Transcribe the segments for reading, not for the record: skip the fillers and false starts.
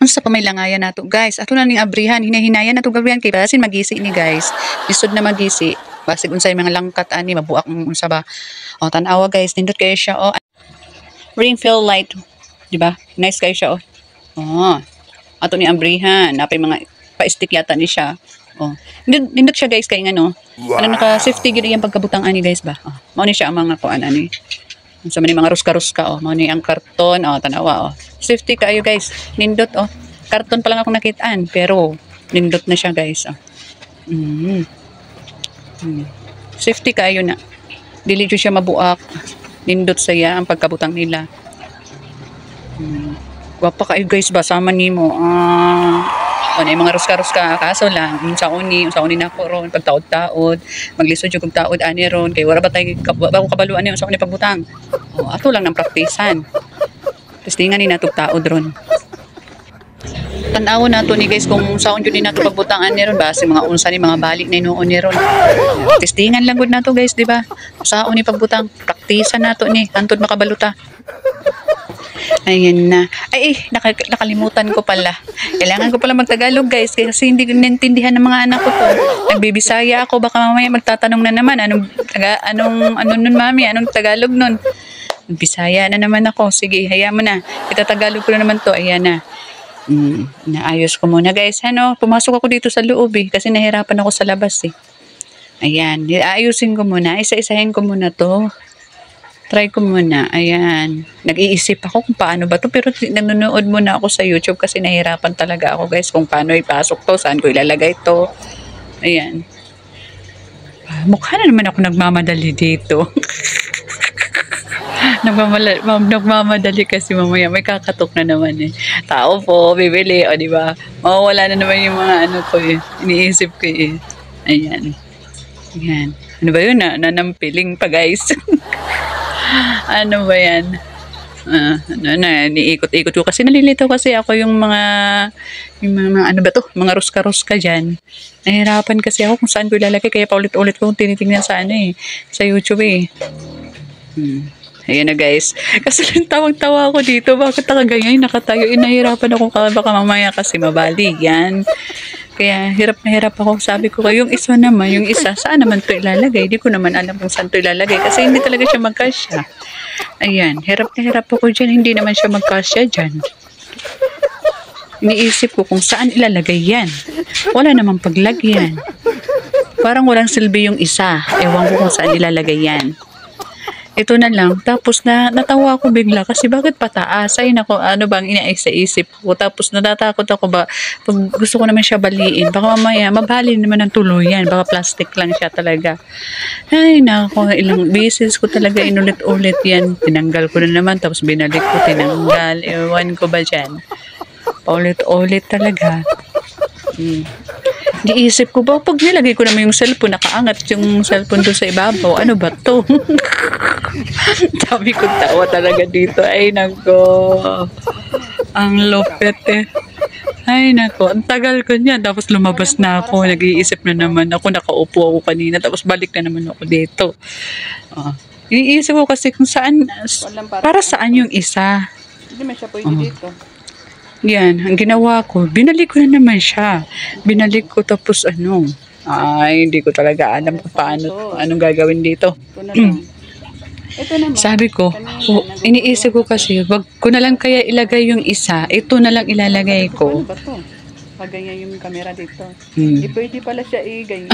Unsa pa may langayan nato guys. Ato na ning abrihan, hinahinayan nato gabrihan kay basin magisi ni guys. Lisod na magisi. Basig unsay mga langkat ani mabuak unsa ba. O tan-awa guys, nindot kayo siya o. Ring feel light, di ba? Nice kayo siya o. Oh. Ato ni abrihan, napay mga pa-stick yata ni siya. Oh. Nindot siya guys kay ngano. Ano naka safety gid iyang pagkabutang ani guys ba. Oh. Mao ni siya ang mga kuan ani. Sa man mga ruska-ruska oh, mao ni ang karton oh, tanawa oh. Safety kayo guys. Nindot oh. Karton pa lang akong nakitaan pero nindot na siya guys oh. Safety kayo na. Dili jud siya mabuak. Nindot saya ang pagkabutang nila. Gwapa kayo guys ba sama nimo. Ano yung mga ruska-ruska kaso lang sa uni nako ron pagtaod-taod maglisod jud kog taod ani ron kay wala ba tay kabaluan ni sa uni pagbutang. Ato lang nang praktisan. Testingan ni natog taod ron. Tan-awon nato ni guys kung saon jud ni nato pagbutangan ni ron ba si mga unsa ni mga balik na inuon ni ron. Testingan lang gud nato guys di ba? Saon ni pagbutang praktisan nato ni antod makabaluta. Ayan na. Nakalimutan ko pala. Kailangan ko pala magtagalog guys kasi hindi ko naintindihan ng mga anak ko to. Nagbibisaya ako baka mamaya magtatanong na naman anong nun mami, anong Tagalog nun. Bisaya na naman ako. Sige, hayaan mo na. Itatagalog ko na naman to. Ayan na. Naayos ko muna guys. Pumasok ako dito sa loob kasi nahirapan ako sa labas Ayan. Ayusin ko muna. Isa-isahin ko muna to. Try ko muna. Ayan. Nag-iisip ako kung paano ba to. Pero nanonood muna ako sa YouTube kasi nahirapan talaga ako guys kung paano ipasok to. Saan ko ilalagay to. Ayan. Mukha na naman ako nagmamadali dito. Nagmamadali kasi mamaya may kakatok na naman Tao po, bibili. O diba? Mawawala na naman yung mga ano ko iniisip ko Ayan. Ayan. Ano ba yun nanampiling pa guys. Ano ba yan? Niikot-ikot ko kasi nalilito kasi ako yung mga ano ba to? Mga ruska-ruska dyan. Nahirapan kasi ako kung saan ko ilalagay kaya paulit-ulit ko tinitingnan sa sa YouTube Ayan na guys. Kasi tawag-tawa ako dito. Bakit ganyan nakatayo? Nahirapan ako baka mamaya kasi mabali yan. Kaya hirap na hirap ako. Sabi ko yung isa saan naman to ilalagay? Hindi ko naman alam kung saan to ilalagay kasi hindi talaga siya magkasya. Ayan, hirap na hirap ako dyan. Hindi naman siya magkasya dyan. Iniisip ko kung saan ilalagay yan. Wala namang paglagyan. Parang walang silbi yung isa. Ewan ko kung saan ilalagay yan. Ito na lang. Tapos natawa ako bigla kasi bakit pataas? Ay nako, ano bang inaisip ko? Tapos natatakot ako ba? Pag gusto ko naman siya baliin. Baka mamaya, mabali naman ng tuluyan. Baka plastic lang siya talaga. Ay nako, ilang beses ko talaga inulit-ulit yan. Tinanggal ko na naman. Tapos binalik ko, tinanggal. Ewan ko ba dyan? Paulit-ulit talaga. Giisip ko ba, pag nilagay ko naman yung cellphone, nakaangat yung cellphone doon sa ibabaw. Ano ba to? Sabi ko, tawa talaga dito. Ay, nako. Ang lupit Ay, nako. Ang tagal ko niyan. Tapos lumabas na ako. Nag-iisip na naman ako. Nakaupo ako kanina. Tapos balik na naman ako dito. Iniisip ko kasi kung saan, para saan yung isa. Hindi man siya pwede dito. Yan, ang ginawa ko, binalik ko na naman siya. Binalik ko tapos ay, hindi ko talaga alam kung paano, anong gagawin dito. Ito naman. Sabi ko, iniisip ko kasi, wag ko na lang kaya ilagay yung isa, ito na lang ilalagay ko. Ano ba to? Pag ganyan yung camera dito. Hindi pwede pala siya ganyan.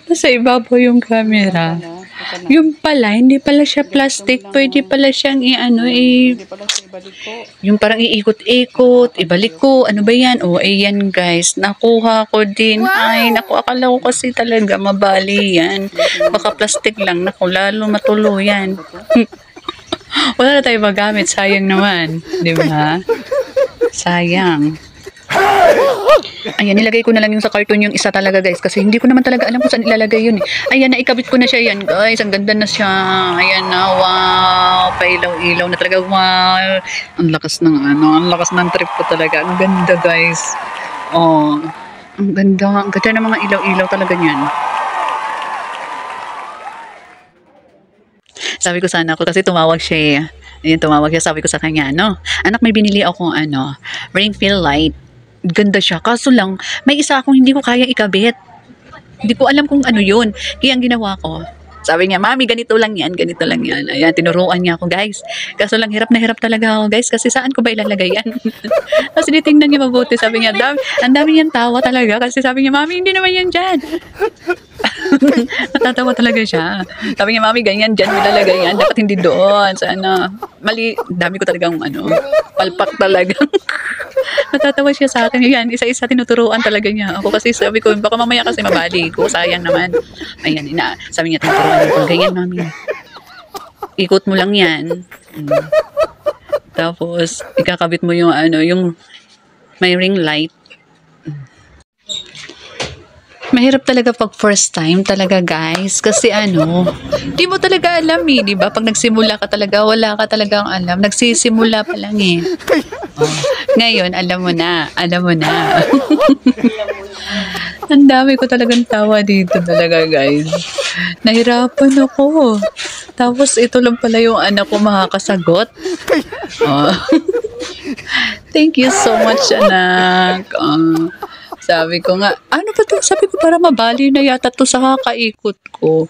Nasa ibabaw yung camera. Yung pala, hindi pala siya plastic. Pwede pala siyang Hindi pala siya ibalik ko. yung parang iikot-ikot, ibalik ko. Ano ba yan? Ayan guys. Nakuha ko din. Ay, akala ko kasi talaga mabali yan. Baka plastic lang. Lalo matulo yan. Wala na tayo magamit. Sayang naman. Di ba? Sayang. Ayan, nilagay ko na lang yung sa carton yung isa talaga guys kasi hindi ko naman talaga alam kung saan ilalagay yun Ayan, naikabit ko na siya yan guys. Ang ganda na siya. Ayan na, wow. Pailaw-ilaw na talaga. Wow. Ang lakas ng trip ko talaga. Ang ganda guys. Ang ganda. Ang ganda ng mga ilaw-ilaw talaga niyan. Sabi ko sana ako kasi tumawag siya Ayun, tumawag siya. Sabi ko sa kanya, ano, anak, may binili akong ano, ring fill light. Ganda siya. Kaso lang, may isa akong hindi ko kaya ikabit. Hindi ko alam kung ano yun. Kaya ang ginawa ko, sabi niya, mami, ganito lang yan, ganito lang yan. Ayan, tinuruan niya ako, guys. Kaso lang, hirap na hirap talaga ako, guys, kasi saan ko ba ilalagay yan? Tapos tinitingnan niya mabuti, sabi niya, ang dami niyang tawa talaga, kasi sabi niya, mami, hindi naman yan dyan. Natatawa talaga siya. Sabi niya, mami, ganyan dyan, nilalagay yan, dapat hindi doon. Sana, mali, dami ko talagang, ano, palpak talaga. Natatawa siya sa akin. Yan, isa-isa tinuturuan talaga niya ako. Kasi sabi ko, baka mamaya kasi mabali ko. Sayang naman. Ayan, sabi niya, tinuturuan ko. Ganyan, mami. Ikot mo lang yan. Tapos, ikakabit mo yung, ano, yung may ring light. Mahirap talaga pag first time talaga, guys. Kasi ano, di mo talaga alam eh, di ba? Pag nagsimula ka talaga, wala ka talagang alam. Nagsisimula pa lang eh. Oh. Ngayon, alam mo na. Alam mo na. Ang dami ko talagang tawa dito talaga, guys. Nahirapan ako. Tapos, ito lang pala yung anak ko makakasagot. Oh. Thank you so much, anak. Sabi ko nga, ano ba ito? Sabi ko, para mabali na yata to sa kakaikot ko.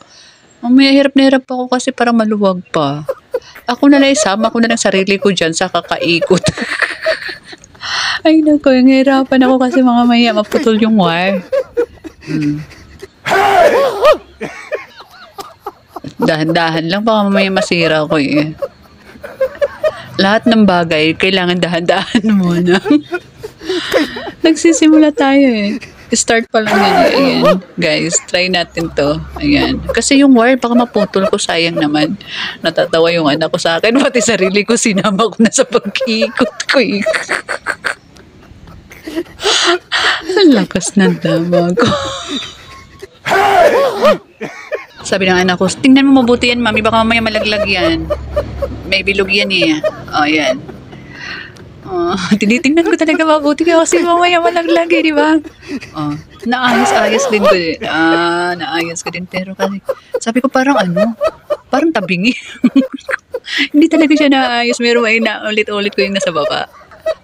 Mamaya hirap na hirap ako kasi parang maluwag pa. Ako na lang isama ko na ng sarili ko dyan sa kakaikot. Ay naku, hirapan ako kasi mamaya maputol yung wire. Dahan-dahan lang, baka mamaya masira ko eh. Lahat ng bagay, kailangan dahan-dahan muna. Nagsisimula tayo eh. Start pa lang yan eh. Ayan, guys, try natin to. Ayan. Kasi yung wire, baka maputol ko, sayang naman. Natatawa yung anak ko sa akin. Pati sarili ko, sinama ko na sa pag-iikot ko eh. Ang lakas ng dama ko. Sabi ng anak ko, tingnan mo mabuti yan, mami. Baka mamaya malaglag yan. May bilog yan eh. O, yan. Tinitingnan ko talaga mabuti kasi mamaya malaglag eh, di ba? Naayos-ayos din ko din. Naayos ko din. Pero kasi, sabi ko parang ano, parang tabingi. Hindi talaga siya naayos. Meron ay naulit-ulit ko yung nasa baba.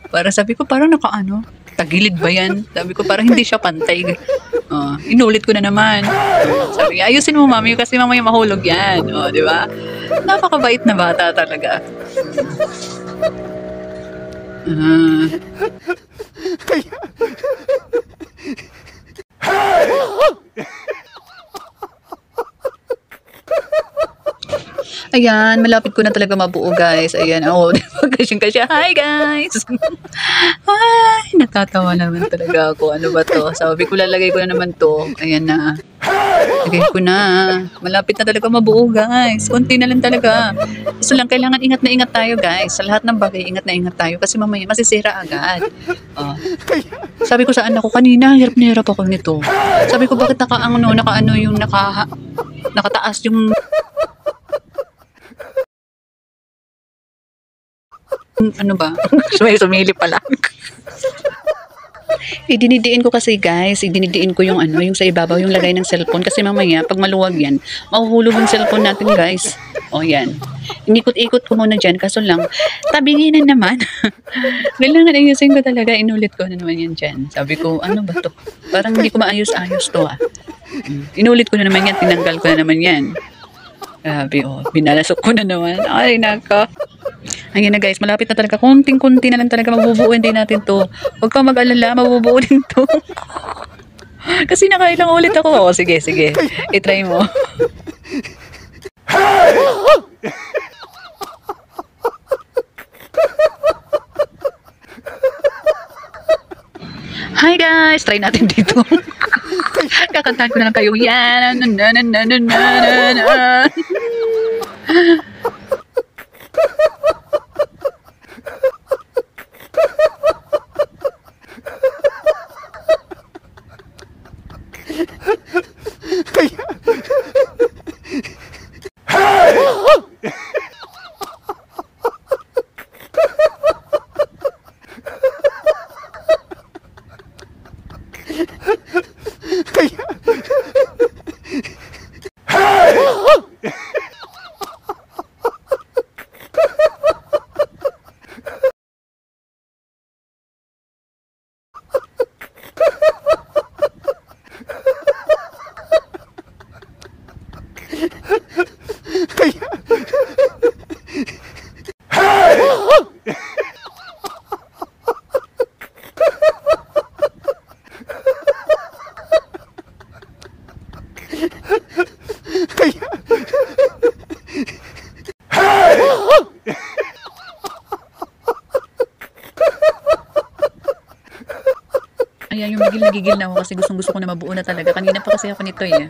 Para sabi ko parang nakaano, tagilid ba yan? Sabi ko parang hindi siya pantay. Inulit ko na naman. Sabi niya, ayusin mo mami kasi mamaya mahulog yan. Di ba? Napakabait na bata talaga. Ayan, malapit ko na talaga mabuo, guys. Ayan, kasyang-kasya. Hi, guys! Ay, natatawa naman talaga ako. Ano ba to? Sabi ko, lalagay ko na naman to. Ayan na. Lagay ko na. Malapit na talaga mabuo, guys. Kunti na lang talaga. So lang, kailangan ingat na ingat tayo, guys. Sa lahat ng bagay, ingat na ingat tayo. Kasi mamaya, masisira agad. Sabi ko sa anak ko, kanina, hirap na hirap ako nito. Sabi ko, bakit nakataas yung ano ba? Sumili pala. Idinidiin ko kasi, guys, idinidiin ko yung ano, yung sa ibabaw, yung lagay ng cellphone. Kasi mamaya, pag maluwag yan, mahuhulog yung cellphone natin, guys. O, yan. Inikot-ikot ko muna dyan. Kaso lang, tabingin na naman. Kailangan ayusin ko talaga. Inulit ko na naman yan dyan. Sabi ko, ano ba to? Parang hindi ko maayos-ayos to, Inulit ko na naman yan. Tinanggal ko na naman yan. Grabe, binalasok ko na naman. Ay, nako. Ayun na, guys, malapit na talaga. Kunting-kunti na lang talaga. Mabubuuin din natin to. Huwag kang mag-alala, mabubuo din to. Kasi nakailang ulit ako. Sige. I-try mo. Hi, guys! Try natin dito. Kakantahan ko na lang kayo. Yan. Hey! Kaya yung nagigil na ako kasi gustong-gusto ko na mabuo na talaga. Kanina pa kasi ako nito eh.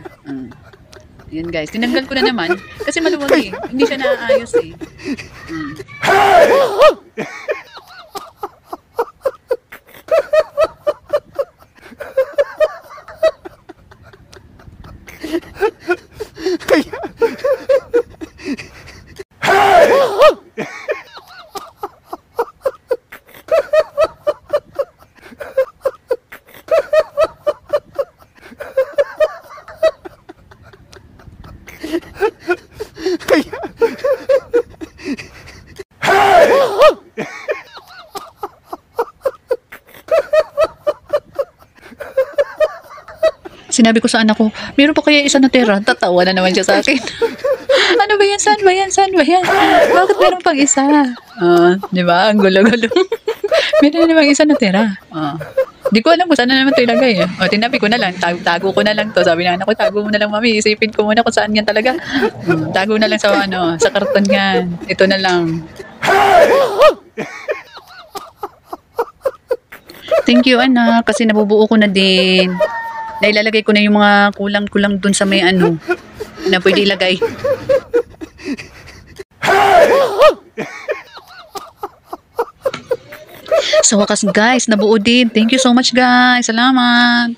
Yan guys, tinanggal ko na naman kasi maluwag eh. Hindi siya naaayos eh. Sinabi ko sa anak ko, meron pa kaya isa na tira? Tatawa na naman siya sa akin. Ano ba yan? Saan ba yan? Saan ba yan? Bakit meron pang isa? Di ba? Ang gulo-gulo. Meron na namang isa na tira. Di ko alam kung saan na naman ito ilagay. Tinabi ko na lang. Tago ko na lang to. Sabi na anak ko, tago mo na lang mami. Isipin ko muna kung saan yan talaga. Tago na lang sa sa karton yan. Ito na lang. Thank you anak. Kasi nabubuo ko na din. Nailalagay ko na yung mga kulang-kulang dun sa may ano na pwede ilagay. Sa wakas guys, nabuo din. Thank you so much guys. Salamat.